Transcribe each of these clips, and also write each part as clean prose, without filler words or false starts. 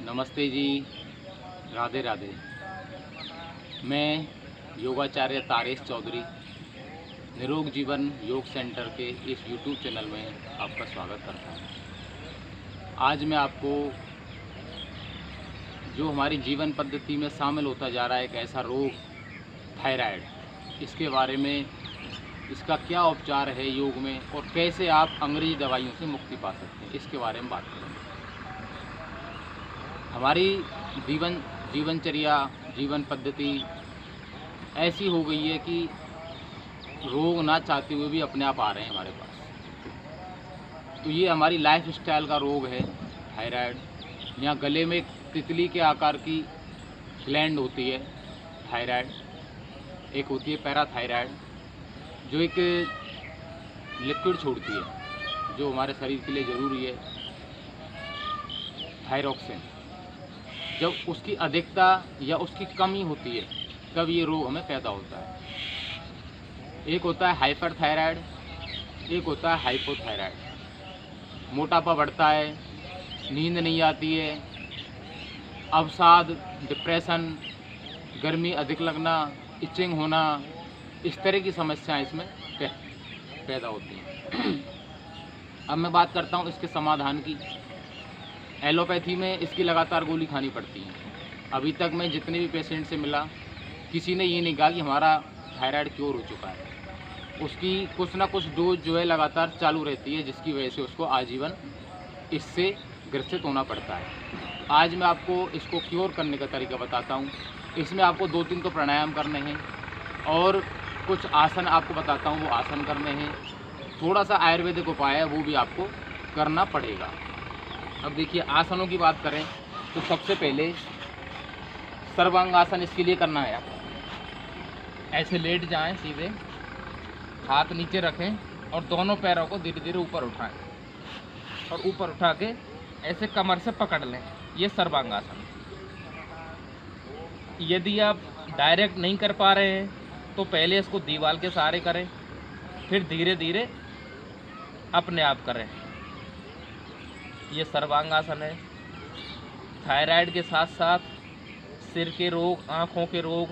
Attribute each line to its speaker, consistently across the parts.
Speaker 1: नमस्ते जी। राधे राधे। मैं योगाचार्य तारेश चौधरी निरोग जीवन योग सेंटर के इस यूट्यूब चैनल में आपका स्वागत करता हूँ। आज मैं आपको जो हमारी जीवन पद्धति में शामिल होता जा रहा है एक ऐसा रोग थायराइड, इसके बारे में, इसका क्या उपचार है योग में और कैसे आप अंग्रेजी दवाइयों से मुक्ति पा सकते हैं, इसके बारे में बात करेंगे। हमारी जीवनचर्या, जीवन पद्धति ऐसी हो गई है कि रोग ना चाहते हुए भी अपने आप आ रहे हैं हमारे पास। तो ये हमारी लाइफ स्टाइल का रोग है थायराइड। यहाँ गले में एक तितली के आकार की ग्लैंड होती है थायराइड, एक होती है पैराथायराइड जो एक लिक्विड छोड़ती है जो हमारे शरीर के लिए ज़रूरी है, थायरॉक्सिन। जब उसकी अधिकता या उसकी कमी होती है तब ये रोग हमें पैदा होता है। एक होता है हाइपर थायराइड, एक होता है हाइपोथायराइड। मोटापा बढ़ता है, नींद नहीं आती है, अवसाद, डिप्रेशन, गर्मी अधिक लगना, इचिंग होना, इस तरह की समस्याएं इसमें पैदा होती हैं। अब मैं बात करता हूँ इसके समाधान की। एलोपैथी में इसकी लगातार गोली खानी पड़ती है। अभी तक मैं जितने भी पेशेंट से मिला, किसी ने ये नहीं कहा कि हमारा थायराइड क्योर हो चुका है। उसकी कुछ ना कुछ डोज जो है लगातार चालू रहती है, जिसकी वजह से उसको आजीवन इससे ग्रसित होना पड़ता है। आज मैं आपको इसको क्योर करने का तरीका बताता हूँ। इसमें आपको 2-3 तो प्राणायाम करने हैं और कुछ आसन आपको बताता हूँ, वो आसन करने हैं। थोड़ा सा आयुर्वेदिक उपाय है, वो भी आपको करना पड़ेगा। अब देखिए, आसनों की बात करें तो सबसे पहले सर्वांगासन इसके लिए करना है। आप ऐसे लेट जाएं, सीधे हाथ नीचे रखें और दोनों पैरों को धीरे धीरे ऊपर उठाएं और ऊपर उठा के ऐसे कमर से पकड़ लें। ये सर्वांगासन। यदि आप डायरेक्ट नहीं कर पा रहे हैं तो पहले इसको दीवार के सहारे करें, फिर धीरे धीरे अपने आप करें। ये सर्वांगासन है। थायराइड के साथ साथ सिर के रोग, आँखों के रोग,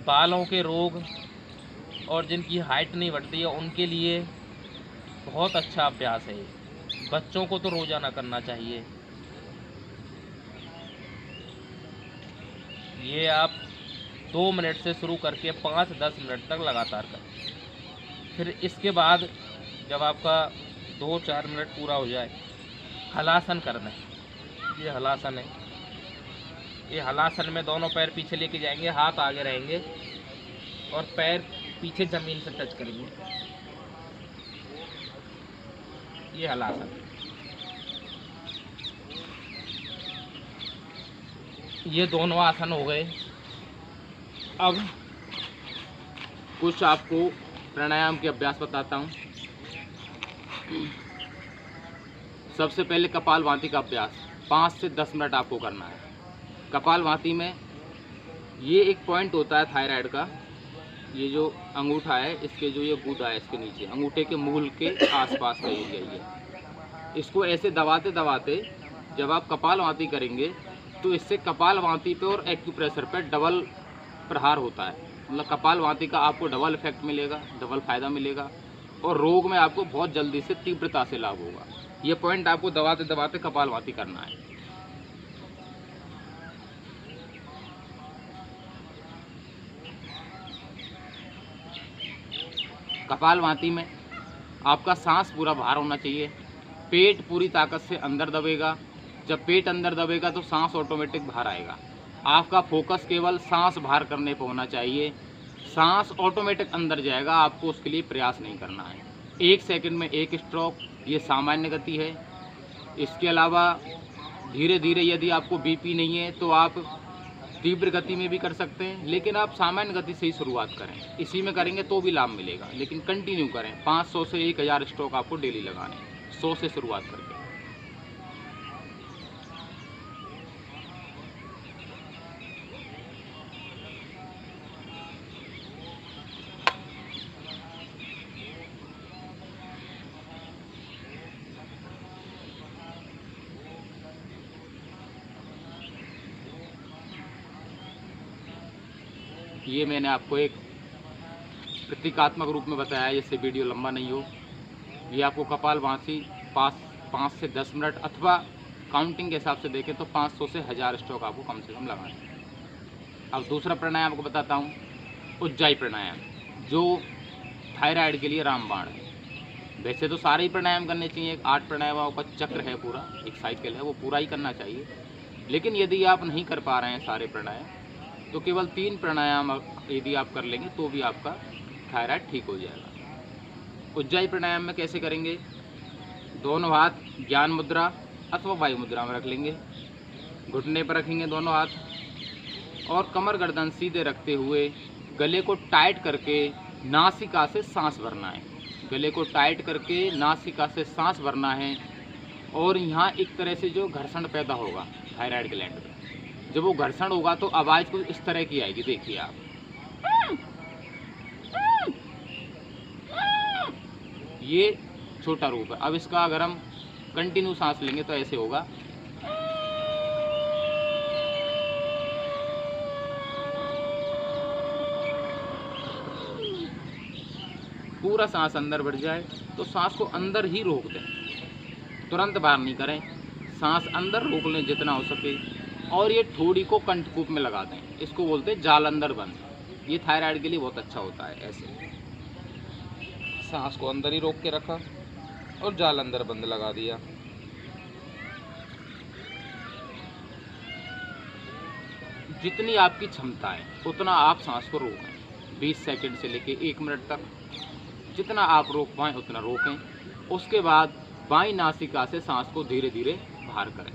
Speaker 1: बालों के रोग और जिनकी हाइट नहीं बढ़ती है उनके लिए बहुत अच्छा अभ्यास है। बच्चों को तो रोज़ाना करना चाहिए। ये आप 2 मिनट से शुरू करके 5-10 मिनट तक लगातार करें। फिर इसके बाद जब आपका 2-4 मिनट पूरा हो जाए, हलासन करना है। ये हलासन है। ये हलासन में दोनों पैर पीछे लेके जाएंगे, हाथ आगे रहेंगे और पैर पीछे ज़मीन से टच करेंगे। ये हलासन। ये दोनों आसन हो गए। अब कुछ आपको प्राणायाम के अभ्यास बताता हूँ। सबसे पहले कपालभाति का अभ्यास 5 से 10 मिनट आपको करना है। कपालभाति में ये एक पॉइंट होता है थायराइड का। ये जो अंगूठा है, इसके जो ये गूदा है, इसके नीचे अंगूठे के मूल के आसपास का एरिया ये। इसको ऐसे दबाते दबाते जब आप कपालभाति करेंगे तो इससे कपालभाति पे और एक्यूप्रेशर पे डबल प्रहार होता है। मतलब कपालभाति का आपको डबल इफेक्ट मिलेगा, डबल फ़ायदा मिलेगा और रोग में आपको बहुत जल्दी से तीव्रता से लाभ होगा। ये पॉइंट आपको दबाते दबाते कपालभाति करना है। कपालभाति में आपका सांस पूरा बाहर होना चाहिए, पेट पूरी ताकत से अंदर दबेगा। जब पेट अंदर दबेगा तो सांस ऑटोमेटिक बाहर आएगा। आपका फोकस केवल सांस बाहर करने पर होना चाहिए। सांस ऑटोमेटिक अंदर जाएगा, आपको उसके लिए प्रयास नहीं करना है। 1 सेकंड में 1 स्ट्रोक, ये सामान्य गति है। इसके अलावा धीरे धीरे, यदि आपको बीपी नहीं है तो आप तीव्र गति में भी कर सकते हैं, लेकिन आप सामान्य गति से ही शुरुआत करें। इसी में करेंगे तो भी लाभ मिलेगा, लेकिन कंटिन्यू करें। 500 से 1000 स्ट्रोक आपको डेली लगाने हैं, 100 से शुरुआत करके। ये मैंने आपको एक प्रतीकात्मक रूप में बताया, जिससे वीडियो लंबा नहीं हो। ये आपको कपालभाति 5 से 10 मिनट अथवा काउंटिंग के हिसाब से देखें तो 500 से 1000 स्ट्रोक आपको कम से कम लगाना है। अब दूसरा प्राणायाम आपको बताता हूँ, उज्जाई प्राणायाम, जो थायराइड के लिए रामबाण है। वैसे तो सारे ही प्राणायाम करने चाहिए, 8 प्राणायामों का चक्र है पूरा, एक साइकिल है, वो पूरा ही करना चाहिए। लेकिन यदि आप नहीं कर पा रहे हैं सारे प्राणायाम, तो केवल 3 प्राणायाम यदि आप कर लेंगे तो भी आपका थायराइड ठीक हो जाएगा। उज्जाई प्राणायाम में कैसे करेंगे? दोनों हाथ ज्ञान मुद्रा अथवा वायु मुद्रा में रख लेंगे, घुटने पर रखेंगे दोनों हाथ, और कमर गर्दन सीधे रखते हुए गले को टाइट करके नासिका से सांस भरना है। गले को टाइट करके नासिका से सांस भरना है, और यहाँ एक तरह से जो घर्षण पैदा होगा थायराइड ग्लैंड में, जब वो घर्षण होगा तो आवाज़ कुछ इस तरह की आएगी, देखिए आप। ये छोटा रूप है। अब इसका अगर हम कंटिन्यू सांस लेंगे तो ऐसे होगा। पूरा सांस अंदर बढ़ जाए तो सांस को अंदर ही रोक दें, तुरंत बाहर नहीं करें, सांस अंदर रोक लें जितना हो सके, और ये ठोड़ी को कंठकूप में लगा दें। इसको बोलते हैं जाल अंदर बंद। ये थायराइड के लिए बहुत अच्छा होता है। ऐसे सांस को अंदर ही रोक के रखा और जाल अंदर बंद लगा दिया। जितनी आपकी क्षमता है उतना आप सांस को रोकें, 20 सेकंड से लेके 1 मिनट तक, जितना आप रोक पाएँ उतना रोकें। उसके बाद बाईं नासिका से सांस को धीरे धीरे बाहर करें।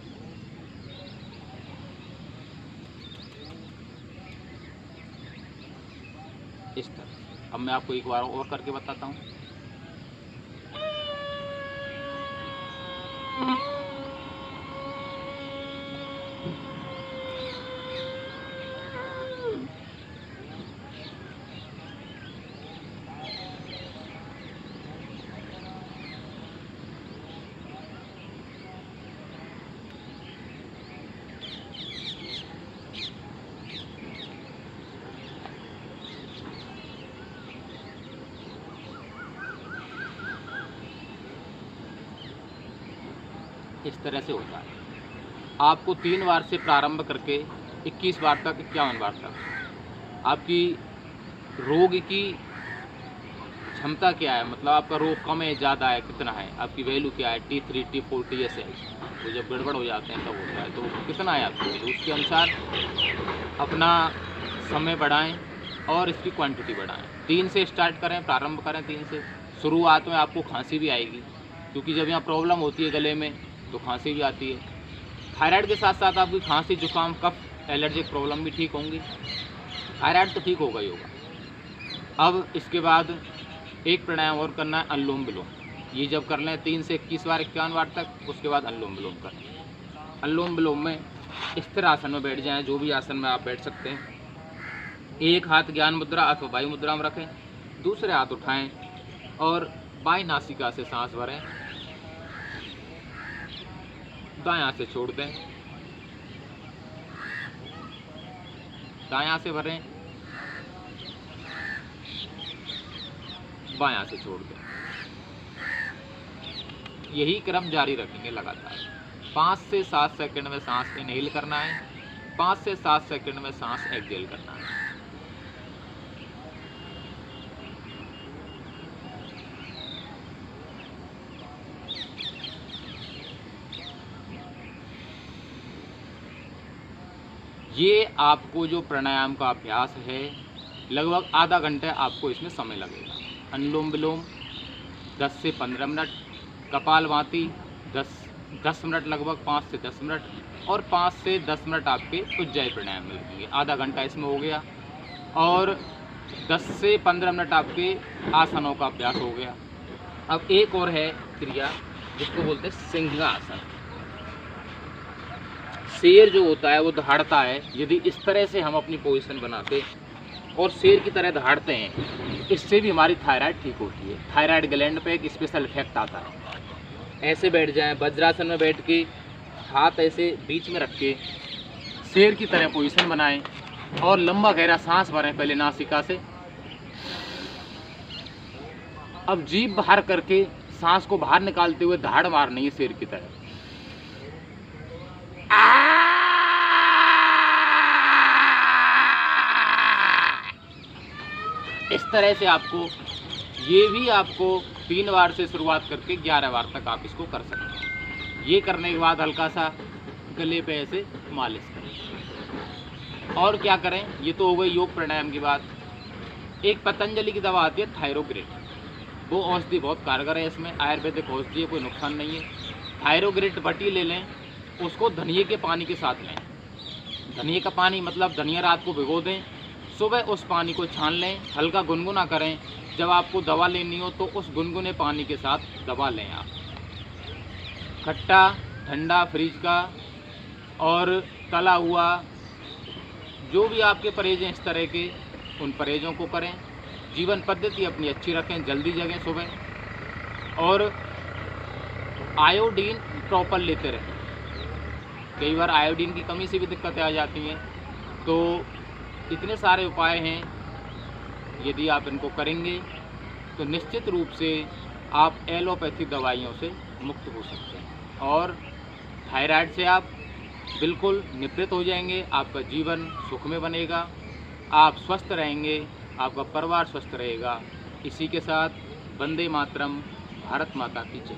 Speaker 1: इस तरह। अब मैं आपको एक बार और करके बताता हूँ। इस तरह से होता है। आपको 3 बार से प्रारंभ करके 21 बार तक, 51 बार तक। आपकी रोग की क्षमता क्या है, मतलब आपका रोग कम है, ज़्यादा है, कितना है, आपकी वैल्यू क्या है, T3, T4, TSH, तो जब गड़बड़ हो जाते हैं तब होता है, तो कितना है आपको, तो उसके अनुसार अपना समय बढ़ाएं और इसकी क्वांटिटी बढ़ाएं। 3 से स्टार्ट करें, प्रारंभ करें 3 से। शुरुआत में आपको खांसी भी आएगी, क्योंकि जब यहाँ प्रॉब्लम होती है गले में तो खांसी भी आती है। थायराइड के साथ साथ आपकी खांसी, जुकाम, कफ, एलर्जिक प्रॉब्लम भी ठीक होंगी। थायराइड तो ठीक होगा ही होगा। अब इसके बाद एक प्राणायाम और करना है, अनुलोम विलोम। ये जब कर लें 3 से 21 बार, 51 बार तक, उसके बाद अनुलोम विलोम करें। अनुलोम विलोम में स्थिर आसन में बैठ जाएं, जो भी आसन में आप बैठ सकते हैं। एक हाथ ज्ञान मुद्रा अथवा वायु मुद्रा में रखें, दूसरे हाथ उठाएं और बाईं नासिका से सांस भरें, दायां से छोड़ दें, दायां से भरें, बायां से छोड़ दें। यही क्रम जारी रखेंगे लगातार। 5 से 7 सेकंड में सांस इनहेल करना है, 5 से 7 सेकंड में सांस एक्सहेल करना है। ये आपको जो प्राणायाम का अभ्यास है, लगभग आधा घंटा आपको इसमें समय लगेगा। अनुलोम विलोम 10 से 15 मिनट, कपालभाति 10 मिनट, लगभग 5 से 10 मिनट, और 5 से 10 मिनट आपके उज्जाई प्राणायाम में लगेंगे। आधा घंटा इसमें हो गया, और 10 से 15 मिनट आपके आसनों का अभ्यास हो गया। अब एक और है क्रिया जिसको बोलते हैं सिंहासन। शेर जो होता है वो दहाड़ता है। यदि इस तरह से हम अपनी पोजीशन बनाते और शेर की तरह दहाड़ते हैं, इससे भी हमारी थायराइड ठीक होती है। थायराइड ग्लैंड पे एक स्पेशल इफेक्ट आता है। ऐसे बैठ जाएं, वज्रासन में बैठ के हाथ ऐसे बीच में रख के शेर की तरह पोजीशन बनाएं, और लंबा गहरा सांस भरें पहले नासिका से। अब जीभ बाहर करके सांस को बाहर निकालते हुए धाड़ मारनी है शेर की तरह। इस तरह से आपको, ये भी आपको 3 बार से शुरुआत करके 11 बार तक आप इसको कर सकते हैं। ये करने के बाद हल्का सा गले पे ऐसे मालिश करें। और क्या करें, ये तो हो गई योग प्राणायाम की बात। एक पतंजलि की दवा आती है थायरोग्रिड, वो औषधि बहुत कारगर है, इसमें आयुर्वेदिक औषधि है, कोई नुकसान नहीं है। थायरोग्रिड बटी ले लें, उसको धनिए के पानी के साथ लें। धनिए का पानी मतलब धनिया रात को भिगो दें, सुबह उस पानी को छान लें, हल्का गुनगुना करें। जब आपको दवा लेनी हो तो उस गुनगुने पानी के साथ दवा लें आप। खट्टा ठंडा फ्रिज का और तला हुआ जो भी आपके परहेज हैं इस तरह के, उन परहेजों को करें। जीवन पद्धति अपनी अच्छी रखें, जल्दी जगें सुबह, और आयोडीन प्रॉपर लेते रहें। कई बार आयोडीन की कमी से भी दिक्कतें आ जाती हैं। तो इतने सारे उपाय हैं, यदि आप इनको करेंगे तो निश्चित रूप से आप एलोपैथी दवाइयों से मुक्त हो सकते हैं और थायराइड से आप बिल्कुल निवृत्त हो जाएंगे। आपका जीवन सुख में बनेगा, आप स्वस्थ रहेंगे, आपका परिवार स्वस्थ रहेगा। इसी के साथ वंदे मातरम, भारत माता की जय।